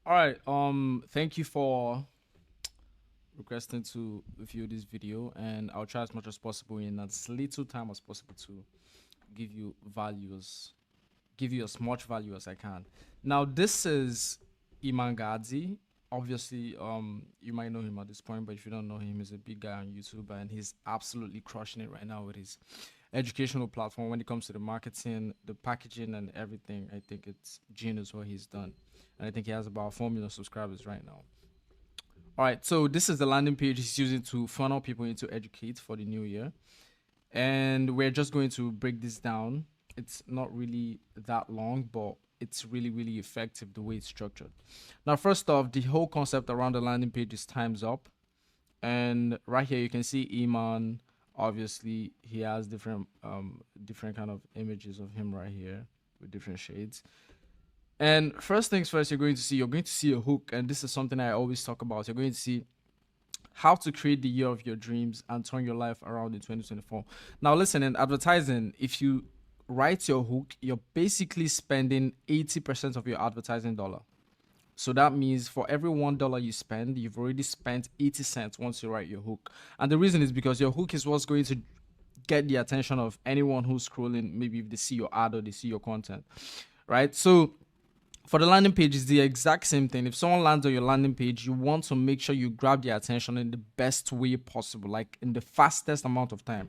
All right. Thank you for requesting to view this video, and I'll try as much as possible in as little time as possible to give you values, give you as much value as I can. Now, this is Iman Gadzhi. Obviously, you might know him at this point, but if you don't know him, he's a big guy on YouTube, and he's absolutely crushing it right now with his educational platform when it comes to the marketing, the packaging, and everything. I think it's genius what he's done, and I think he has about 4 million subscribers right now. All right, so this is the landing page he's using to funnel people into educate for the new year, and we're just going to break this down. It's not really that long, but it's really effective the way it's structured. Now, first off, the whole concept around the landing page is times up, and right here you can see Iman. Obviously, he has different kind of images of him right here with different shades. And first things first, you're going to see a hook, and this is something I always talk about. You're going to see how to create the year of your dreams and turn your life around in 2024. Now, listen, in advertising, if you write your hook, you're basically spending 80% of your advertising dollar. So that means for every $1 you spend, you've already spent 80 cents once you write your hook. And the reason is because your hook is what's going to get the attention of anyone who's scrolling, maybe if they see your ad or they see your content, right? So for the landing page, it's the exact same thing. If someone lands on your landing page, you want to make sure you grab their attention in the best way possible, like in the fastest amount of time.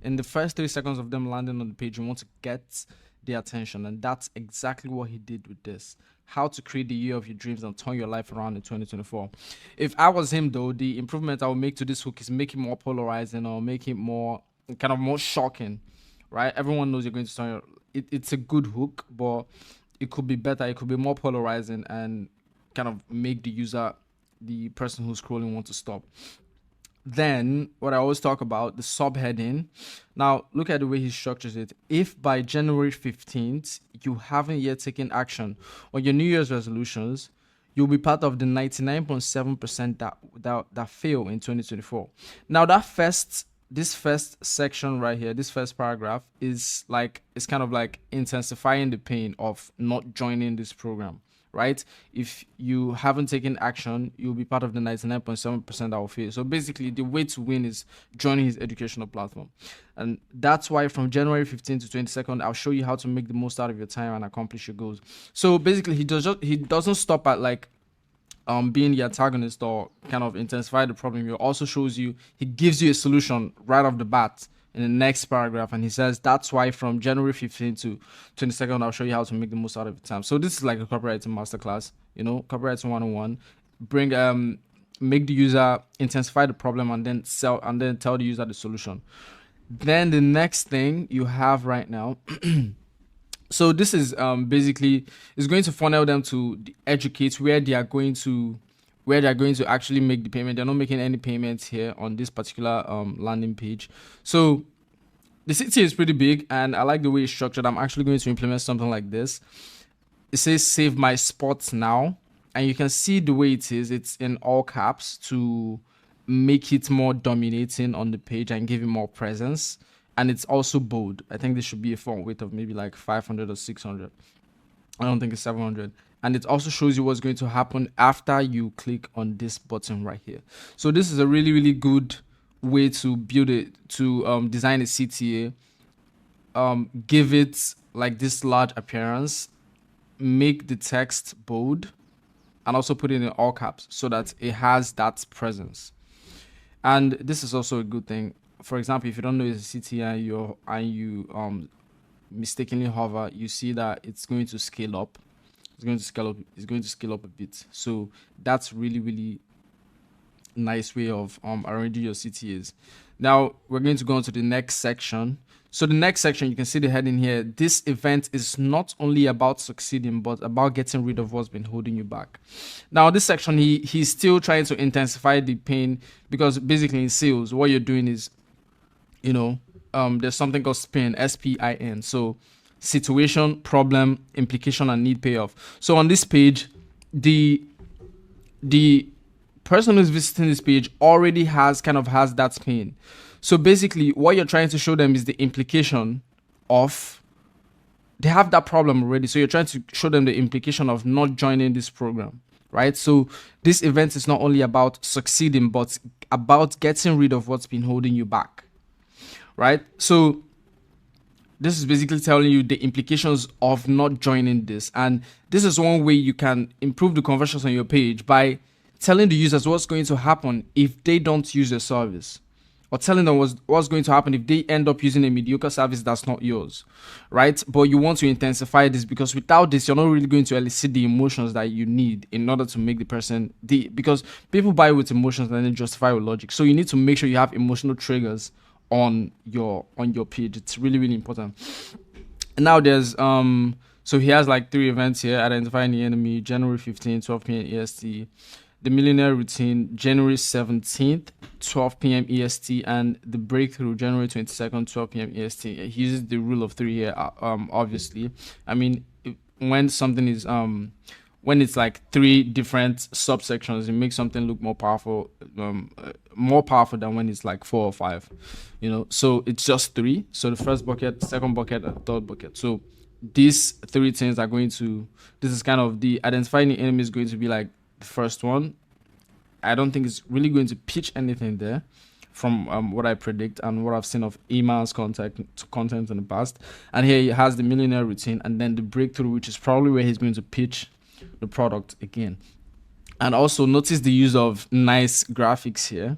In the first 3 seconds of them landing on the page, you want to get their attention, and that's exactly what he did with this. How to create the year of your dreams and turn your life around in 2024. If I was him, though, the improvement I would make to this hook is make it more polarizing or make it more kind of more shocking, right? Everyone knows you're going to turn it's a good hook, but it could be better. It could be more polarizing and kind of make the person who's scrolling, want to stop. Then, what I always talk about, the subheading. Now, look at the way he structures it. If by January 15th, you haven't yet taken action on your New Year's resolutions, you'll be part of the 99.7% that fail in 2024. Now, this first section right here, this first paragraph is like, it's kind of like intensifying the pain of not joining this program, right? If you haven't taken action, you'll be part of the 99.7% that will fail. So basically, the way to win is joining his educational platform. And that's why from January 15th to 22nd, I'll show you how to make the most out of your time and accomplish your goals. So basically, he doesn't stop at like being the antagonist or kind of intensify the problem. He gives you a solution right off the bat in the next paragraph, and he says that's why from January 15th to 22nd, I'll show you how to make the most out of your time. So this is like a copywriting masterclass, copywriting 101. Make the user intensify the problem and then tell the user the solution. Then the next thing you have right now. So this is basically is going to funnel them to educate where they are going to actually make the payment. They're not making any payments here on this particular landing page. So the CTA is pretty big, and I like the way it's structured. I'm actually going to implement something like this. It says save my spots now, and you can see the way it is. It's in all caps to make it more dominating on the page and give it more presence. And it's also bold. I think this should be a font weight of maybe like 500 or 600. I don't think it's 700. And it also shows you what's going to happen after you click on this button right here. So this is a really good way to build it, to design a CTA. Give it like this large appearance, make the text bold, and also put it in all caps so that it has that presence. And this is also a good thing. For example, if you don't know it's a CTA and you mistakenly hover, you see that it's going to scale up. It's going to scale up a bit. So that's really nice way of arranging your CTAs. Now we're going to go on to the next section. So the next section, you can see the heading here. This event is not only about succeeding, but about getting rid of what's been holding you back. Now this section, he's still trying to intensify the pain, because basically in sales, what you're doing is, there's something called SPIN, SPIN. So situation, problem, implication, and need payoff. So on this page, the person who's visiting this page already has that pain. So basically, what you're trying to show them is the implication of, they have that problem already. So you're trying to show them the implication of not joining this program, right? So this event is not only about succeeding, but about getting rid of what's been holding you back, right? So this is basically telling you the implications of not joining this. And this is one way you can improve the conversions on your page by telling the users what's going to happen if they don't use your service, or telling them what's going to happen if they end up using a mediocre service that's not yours, right? But you want to intensify this, because without this, you're not really going to elicit the emotions that you need in order to make the person, because people buy with emotions and then justify with logic. So you need to make sure you have emotional triggers on your page. It's really, really important. And now there's so he has like 3 events here: identifying the enemy, January 15th, 12 p.m. EST; the millionaire routine, January 17th, 12 p.m. EST; and the breakthrough, January 22nd, 12 p.m. EST. He uses the rule of 3 here, obviously. I mean, when something is when it's like 3 different subsections, it makes something look more powerful than when it's like 4 or 5, so it's just 3. So the first bucket, second bucket, and third bucket. So these 3 things are going to, this is kind of the identifying the enemy is going to be like the first one. I don't think it's really going to pitch anything there from what I predict and what I've seen of Iman's content in the past. And here he has the millionaire routine, and then the breakthrough, which is probably where he's going to pitch the product again. And also notice the use of nice graphics here,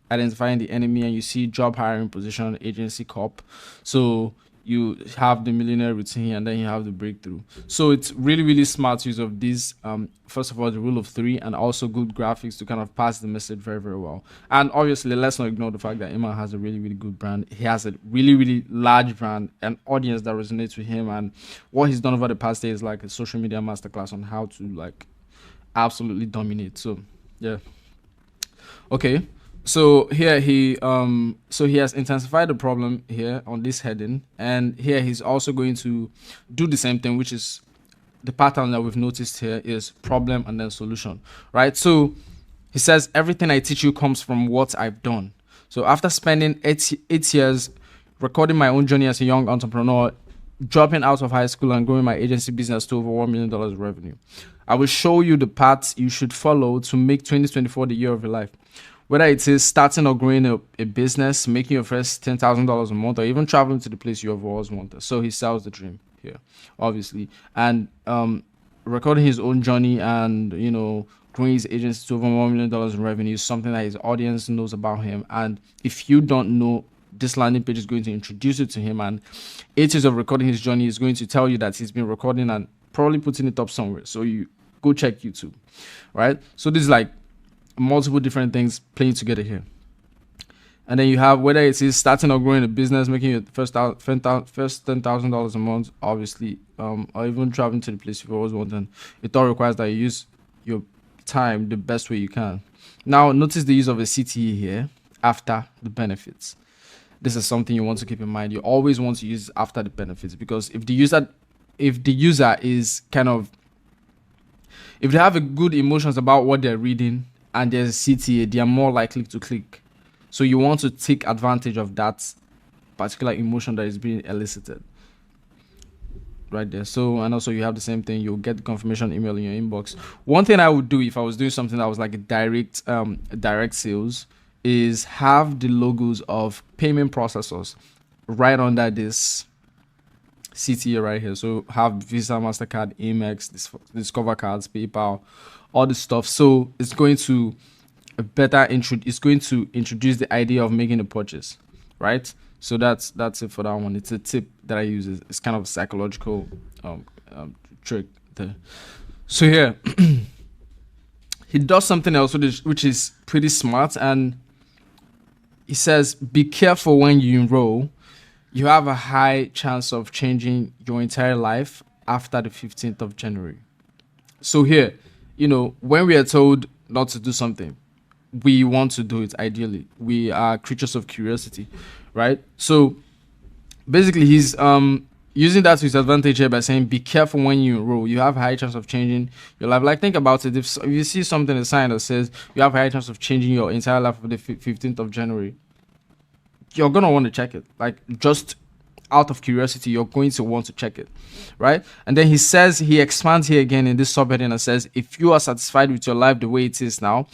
identifying the enemy, and you see job hiring position, agency cop. So you have the millionaire routine, and then you have the breakthrough. So it's really, really smart use of these. First of all, the rule of 3, and also good graphics to kind of pass the message very, very well. And obviously, let's not ignore the fact that Iman has a really, really good brand. He has a really, really large brand, an audience that resonates with him. And what he's done over the past day is like a social media masterclass on how to like absolutely dominate. So yeah. Okay. So here he has intensified the problem here on this heading, and here he's also going to do the same thing, which is the pattern that we've noticed here is problem and then solution, right? So he says everything I teach you comes from what I've done. So after spending 8 years recording my own journey as a young entrepreneur, dropping out of high school and growing my agency business to over $1 million revenue, I will show you the paths you should follow to make 2024 the year of your life. Whether it is starting or growing a business, making your first $10,000 a month, or even traveling to the place you have always wanted. So he sells the dream here, obviously. And recording his own journey and, growing his agency to over $1 million in revenue is something that his audience knows about him. And if you don't know, this landing page is going to introduce you to him. And 8 years of recording his journey is going to tell you that he's been recording and probably putting it up somewhere. So you go check YouTube, right? So this is like multiple different things playing together here. And then you have whether it is starting or growing a business, making your first $10,000 a month, obviously, or even traveling to the place you've always wanted. It all requires that you use your time the best way you can. Now, notice the use of a CTA here after the benefits. This is something you want to keep in mind. You always want to use after the benefits, because if the user is kind of, if they have a good emotions about what they're reading and there's a CTA, they are more likely to click. So you want to take advantage of that particular emotion that is being elicited right there. So, and also you have the same thing. You'll get the confirmation email in your inbox. One thing I would do if I was doing something that was like a direct sales is have the logos of payment processors right under this CTA right here. So have Visa, MasterCard, Amex, Discover cards, PayPal, all this stuff. So it's going to introduce the idea of making a purchase, right? So that's it for that one. It's a tip that I use. It's kind of a psychological trick there. So here he does something else which is pretty smart, and he says, be careful when you enroll. You have a high chance of changing your entire life after the 15th of January. So here, when we are told not to do something, we want to do it ideally. We are creatures of curiosity, right? So basically he's using that to his advantage here by saying, be careful when you enroll. You have a high chance of changing your life. Like, think about it. If you see something, a sign that says you have a high chance of changing your entire life for the 15th of January, you're going to want to check it. Like, just out of curiosity, you're going to want to check it, right? And then he expands here again in this subheading and says, if you are satisfied with your life the way it is now,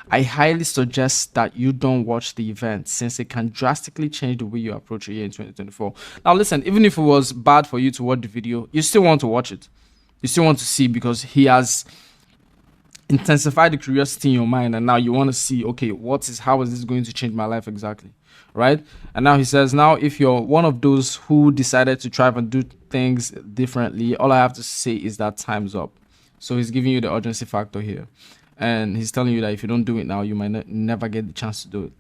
I highly suggest that you don't watch the event since it can drastically change the way you approach a year in 2024. Now, listen, even if it was bad for you to watch the video, you still want to watch it. You still want to see because he has intensified the curiosity in your mind, and now you want to see, okay, how is this going to change my life exactly, right? And now he says, now if you're one of those who decided to try and do things differently, all I have to say is that time's up. So he's giving you the urgency factor here. And he's telling you that if you don't do it now, you might never get the chance to do it.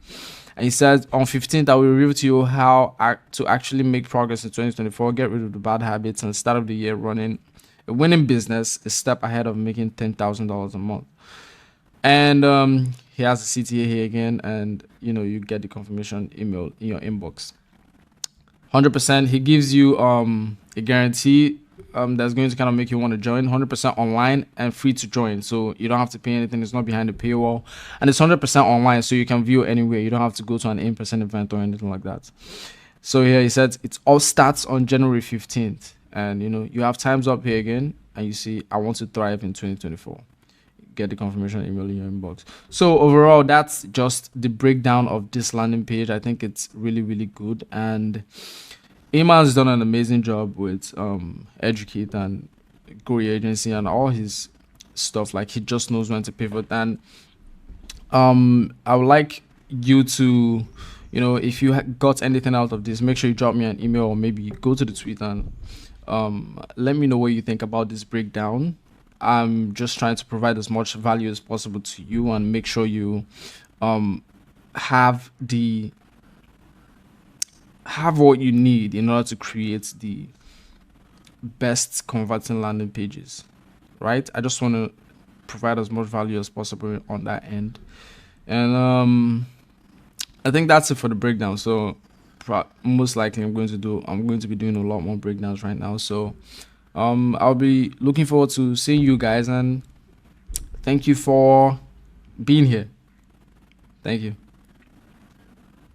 And he says, on 15th, I will reveal to you how to actually make progress in 2024, get rid of the bad habits, and start of the year running a winning business, a step ahead of making $10,000 a month. And he has a CTA here again, and you get the confirmation email in your inbox. 100%. He gives you a guarantee that's going to kind of make you want to join. 100% online and free to join, so you don't have to pay anything. It's not behind the paywall, and it's 100% online, so you can view anywhere. You don't have to go to an in-person event or anything like that. So here he said it all starts on January 15th, and you have times up here again, and you see I want to thrive in 2024. Get the confirmation email in your inbox. So overall, that's just the breakdown of this landing page. I think it's really, really good, and Iman's done an amazing job with Educate and Grow Your Agency and all his stuff. Like, he just knows when to pivot. And I would like you to, if you got anything out of this, make sure you drop me an email, or maybe go to the tweet and let me know what you think about this breakdown. I'm just trying to provide as much value as possible to you and make sure you have what you need in order to create the best converting landing pages, right? I just want to provide as much value as possible on that end. And I think that's it for the breakdown. So most likely I'm going to be doing a lot more breakdowns right now. So I'll be looking forward to seeing you guys, and thank you for being here. Thank you.